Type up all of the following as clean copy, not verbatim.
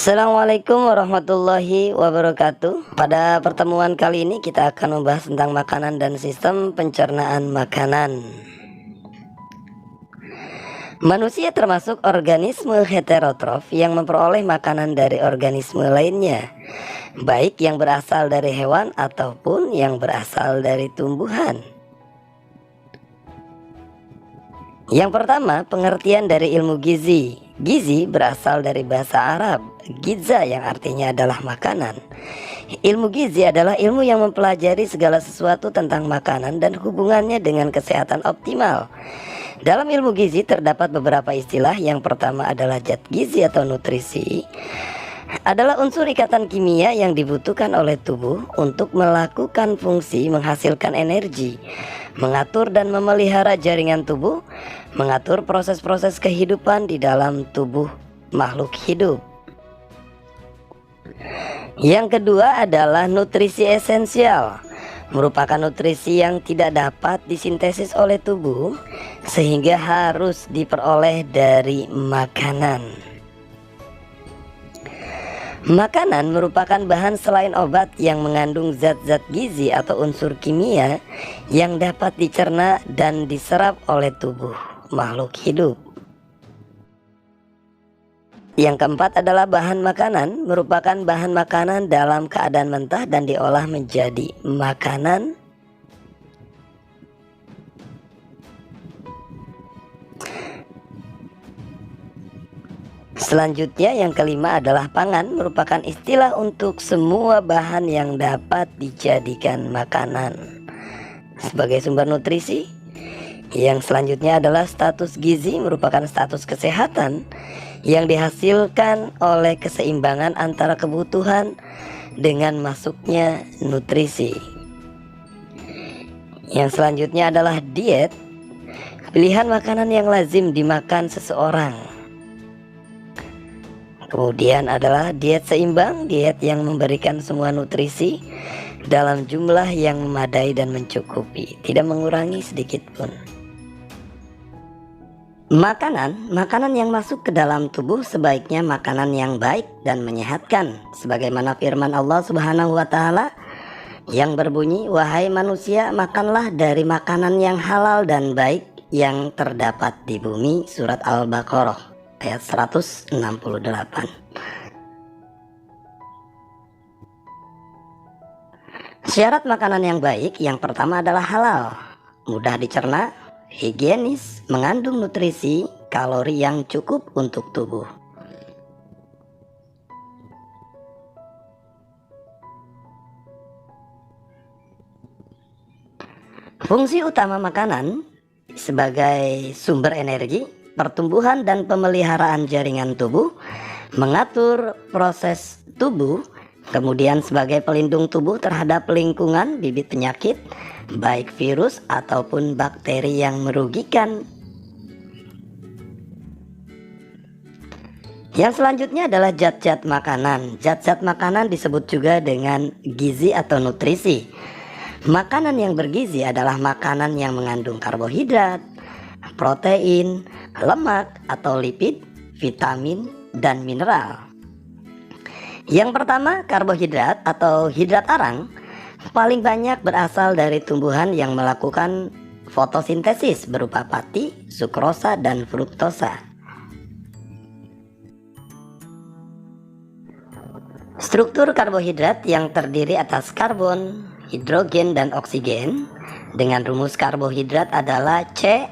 Assalamualaikum warahmatullahi wabarakatuh. Pada pertemuan kali ini kita akan membahas tentang makanan dan sistem pencernaan makanan. Manusia termasuk organisme heterotrof yang memperoleh makanan dari organisme lainnya, baik yang berasal dari hewan ataupun yang berasal dari tumbuhan. Yang pertama, pengertian dari ilmu gizi. Gizi berasal dari bahasa Arab giza yang artinya adalah makanan. Ilmu gizi adalah ilmu yang mempelajari segala sesuatu tentang makanan dan hubungannya dengan kesehatan optimal. Dalam ilmu gizi terdapat beberapa istilah. Yang pertama adalah zat gizi atau nutrisi. Adalah unsur ikatan kimia yang dibutuhkan oleh tubuh untuk melakukan fungsi menghasilkan energi, mengatur dan memelihara jaringan tubuh, mengatur proses-proses kehidupan di dalam tubuh makhluk hidup. Yang kedua adalah nutrisi esensial, merupakan nutrisi yang tidak dapat disintesis oleh tubuh sehingga harus diperoleh dari makanan. Makanan merupakan bahan selain obat yang mengandung zat-zat gizi atau unsur kimia yang dapat dicerna dan diserap oleh tubuh makhluk hidup. Yang keempat adalah bahan makanan, merupakan bahan makanan dalam keadaan mentah dan diolah menjadi makanan. Selanjutnya yang kelima adalah pangan, merupakan istilah untuk semua bahan yang dapat dijadikan makanan sebagai sumber nutrisi. Yang selanjutnya adalah status gizi, merupakan status kesehatan yang dihasilkan oleh keseimbangan antara kebutuhan dengan masuknya nutrisi. Yang selanjutnya adalah diet, pilihan makanan yang lazim dimakan seseorang. Kemudian adalah diet seimbang, diet yang memberikan semua nutrisi dalam jumlah yang memadai dan mencukupi, tidak mengurangi sedikit pun. Makanan yang masuk ke dalam tubuh sebaiknya makanan yang baik dan menyehatkan, sebagaimana firman Allah Subhanahu wa Ta'ala yang berbunyi, "Wahai manusia, makanlah dari makanan yang halal dan baik yang terdapat di bumi." Surat Al-Baqarah ayat 168. Syarat makanan yang baik yang pertama adalah halal, mudah dicerna, higienis, mengandung nutrisi, kalori yang cukup untuk tubuh. Fungsi utama makanan sebagai sumber energi, pertumbuhan dan pemeliharaan jaringan tubuh, mengatur proses tubuh, kemudian sebagai pelindung tubuh terhadap lingkungan bibit penyakit, baik virus ataupun bakteri yang merugikan. Yang selanjutnya adalah zat-zat makanan. Zat-zat makanan disebut juga dengan gizi atau nutrisi. Makanan yang bergizi adalah makanan yang mengandung karbohidrat, protein, lemak atau lipid, vitamin, dan mineral. Yang pertama, karbohidrat atau hidrat arang paling banyak berasal dari tumbuhan yang melakukan fotosintesis berupa pati, sukrosa, dan fruktosa. Struktur karbohidrat yang terdiri atas karbon, hidrogen, dan oksigen dengan rumus karbohidrat adalah C,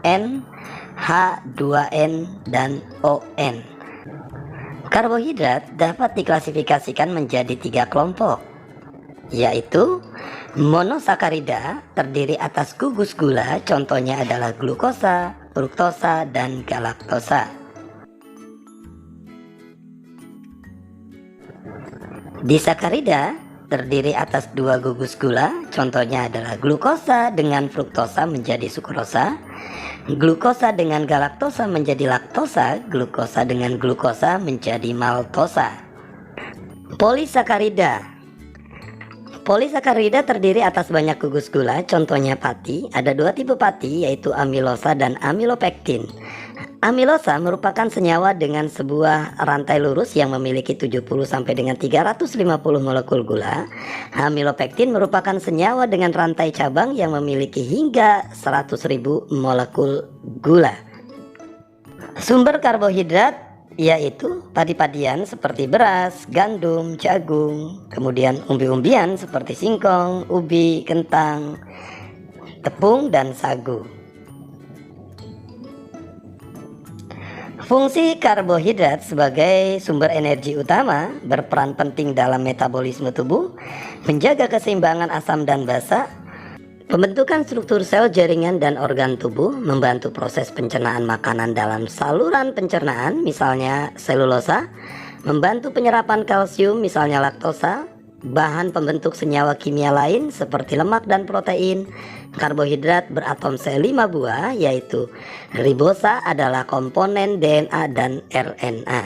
N, H2N, dan ON. Karbohidrat dapat diklasifikasikan menjadi 3 kelompok, yaitu monosakarida terdiri atas gugus gula, contohnya adalah glukosa, fruktosa, dan galaktosa. Disakarida terdiri atas 2 gugus gula, contohnya adalah glukosa dengan fruktosa menjadi sukrosa, glukosa dengan galaktosa menjadi laktosa, glukosa dengan glukosa menjadi maltosa. Polisakarida terdiri atas banyak gugus gula, contohnya pati. Ada 2 tipe pati, yaitu amilosa dan amilopektin. Amilosa merupakan senyawa dengan sebuah rantai lurus yang memiliki 70 sampai dengan 350 molekul gula. Amilopektin merupakan senyawa dengan rantai cabang yang memiliki hingga 100.000 molekul gula. Sumber karbohidrat yaitu padi-padian seperti beras, gandum, jagung, kemudian umbi-umbian seperti singkong, ubi, kentang, tepung, dan sagu. Fungsi karbohidrat sebagai sumber energi utama berperan penting dalam metabolisme tubuh, menjaga keseimbangan asam dan basa, pembentukan struktur sel jaringan dan organ tubuh, membantu proses pencernaan makanan dalam saluran pencernaan misalnya selulosa, membantu penyerapan kalsium misalnya laktosa, bahan pembentuk senyawa kimia lain seperti lemak dan protein. Karbohidrat beratom C5 buah yaitu ribosa adalah komponen DNA dan RNA.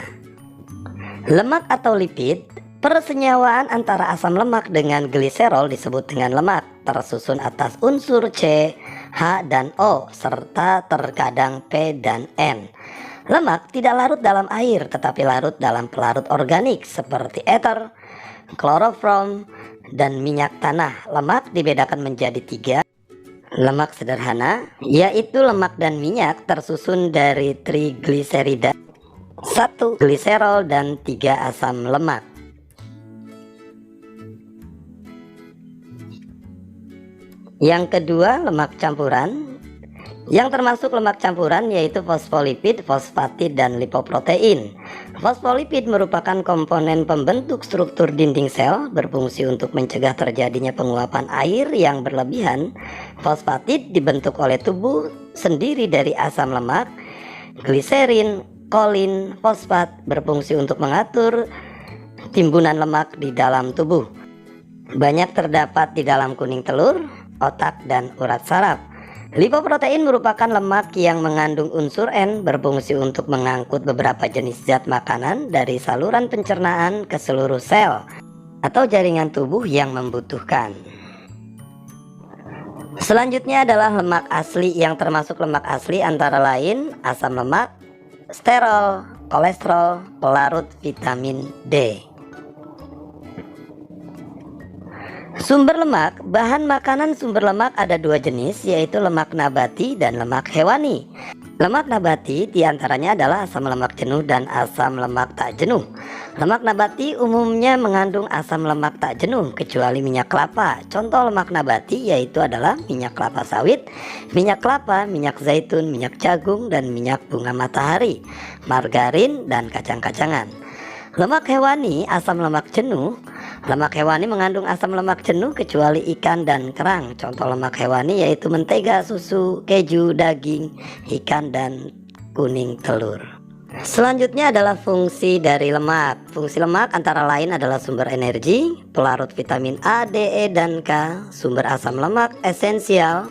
Lemak atau lipid, persenyawaan antara asam lemak dengan gliserol disebut dengan lemak, tersusun atas unsur C, H, dan O, serta terkadang P dan N. Lemak tidak larut dalam air tetapi larut dalam pelarut organik seperti ether, klorofrom, dan minyak tanah. Lemak dibedakan menjadi 3. Lemak sederhana, yaitu lemak dan minyak tersusun dari trigliserida, 1 gliserol, dan 3 asam lemak. Yang kedua, lemak campuran, yang termasuk lemak campuran yaitu fosfolipid, fosfatid, dan lipoprotein. Fosfolipid merupakan komponen pembentuk struktur dinding sel, berfungsi untuk mencegah terjadinya penguapan air yang berlebihan. Fosfatid dibentuk oleh tubuh sendiri dari asam lemak, gliserin, kolin, fosfat, berfungsi untuk mengatur timbunan lemak di dalam tubuh. Banyak terdapat di dalam kuning telur, otak, dan urat saraf. Lipoprotein merupakan lemak yang mengandung unsur N, berfungsi untuk mengangkut beberapa jenis zat makanan dari saluran pencernaan ke seluruh sel atau jaringan tubuh yang membutuhkan. Selanjutnya adalah lemak asli, yang termasuk lemak asli antara lain asam lemak, sterol, kolesterol, pelarut vitamin D. Sumber lemak, bahan makanan sumber lemak ada 2 jenis, yaitu lemak nabati dan lemak hewani. Lemak nabati diantaranya adalah asam lemak jenuh dan asam lemak tak jenuh. Lemak nabati umumnya mengandung asam lemak tak jenuh kecuali minyak kelapa. Contoh lemak nabati yaitu adalah minyak kelapa sawit, minyak kelapa, minyak zaitun, minyak jagung, dan minyak bunga matahari, margarin, dan kacang-kacangan. Lemak hewani, asam lemak jenuh. Lemak hewani mengandung asam lemak jenuh kecuali ikan dan kerang. Contoh lemak hewani yaitu mentega, susu, keju, daging, ikan, dan kuning telur. Selanjutnya adalah fungsi dari lemak. Fungsi lemak antara lain adalah sumber energi, pelarut vitamin A, D, E, dan K, sumber asam lemak esensial,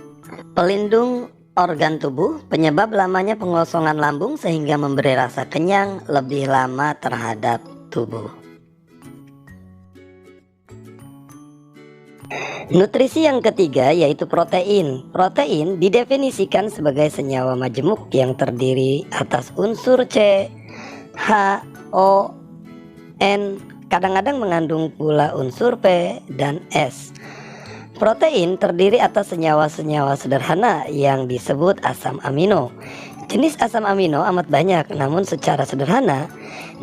pelindung organ tubuh, penyebab lamanya pengosongan lambung sehingga memberi rasa kenyang lebih lama terhadap tubuh. Nutrisi yang ketiga yaitu protein. Protein didefinisikan sebagai senyawa majemuk yang terdiri atas unsur C, H, O, N, kadang-kadang mengandung pula unsur P dan S. Protein terdiri atas senyawa-senyawa sederhana yang disebut asam amino. Jenis asam amino amat banyak, namun secara sederhana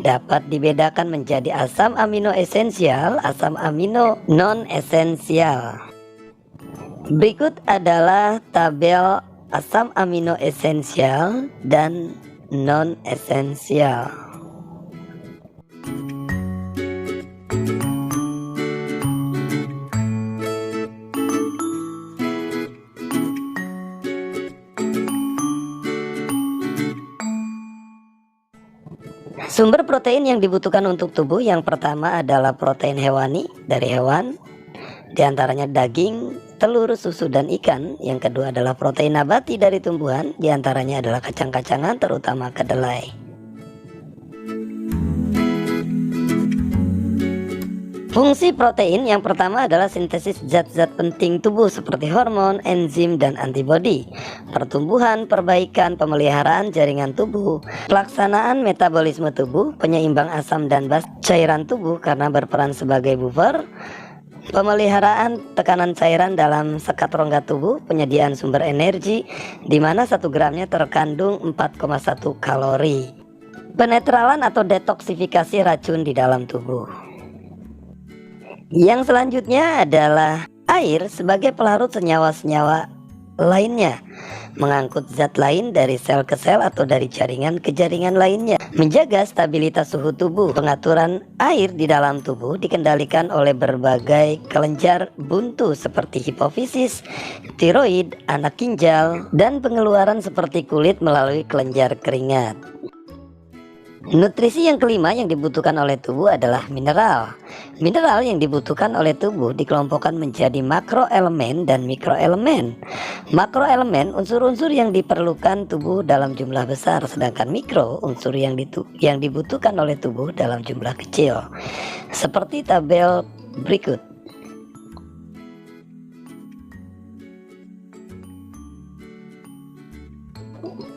dapat dibedakan menjadi asam amino esensial, asam amino non-esensial. Berikut adalah tabel asam amino esensial dan non-esensial. Sumber protein yang dibutuhkan untuk tubuh yang pertama adalah protein hewani dari hewan, diantaranya daging, telur, susu, dan ikan. Yang kedua adalah protein nabati dari tumbuhan, diantaranya adalah kacang-kacangan terutama kedelai. Fungsi protein yang pertama adalah sintesis zat-zat penting tubuh seperti hormon, enzim, dan antibodi, pertumbuhan, perbaikan, pemeliharaan jaringan tubuh, pelaksanaan metabolisme tubuh, penyeimbang asam dan bas cairan tubuh karena berperan sebagai buffer, pemeliharaan tekanan cairan dalam sekat rongga tubuh, penyediaan sumber energi di mana 1 gramnya terkandung 4,1 kalori, penetralan atau detoksifikasi racun di dalam tubuh. Yang selanjutnya adalah air sebagai pelarut senyawa-senyawa lainnya, mengangkut zat lain dari sel ke sel atau dari jaringan ke jaringan lainnya, menjaga stabilitas suhu tubuh. Pengaturan air di dalam tubuh dikendalikan oleh berbagai kelenjar buntu seperti hipofisis, tiroid, anak ginjal, dan pengeluaran seperti kulit melalui kelenjar keringat. Nutrisi yang kelima yang dibutuhkan oleh tubuh adalah mineral. Mineral yang dibutuhkan oleh tubuh dikelompokkan menjadi makroelemen dan mikroelemen. Makroelemen unsur-unsur yang diperlukan tubuh dalam jumlah besar, sedangkan mikro unsur yang dibutuhkan oleh tubuh dalam jumlah kecil. Seperti tabel berikut.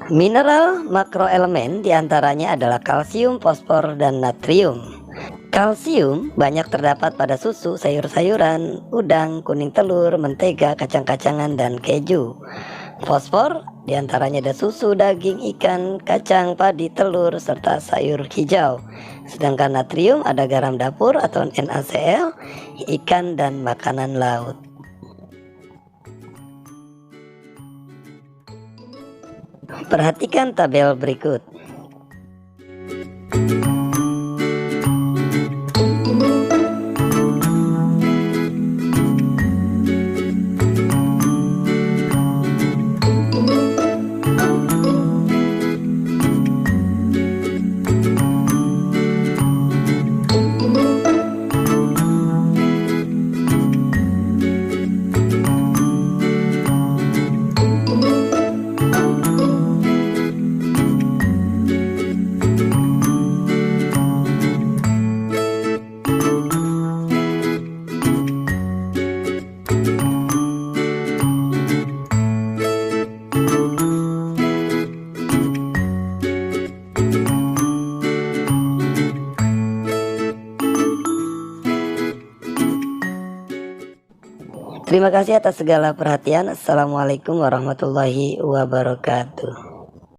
Mineral makroelemen diantaranya adalah kalsium, fosfor, dan natrium. Kalsium banyak terdapat pada susu, sayur-sayuran, udang, kuning telur, mentega, kacang-kacangan, dan keju. Fosfor diantaranya ada susu, daging, ikan, kacang, padi, telur, serta sayur hijau. Sedangkan natrium ada garam dapur atau NaCl, ikan, dan makanan laut. Perhatikan tabel berikut. Terima kasih atas segala perhatian. Assalamualaikum warahmatullahi wabarakatuh.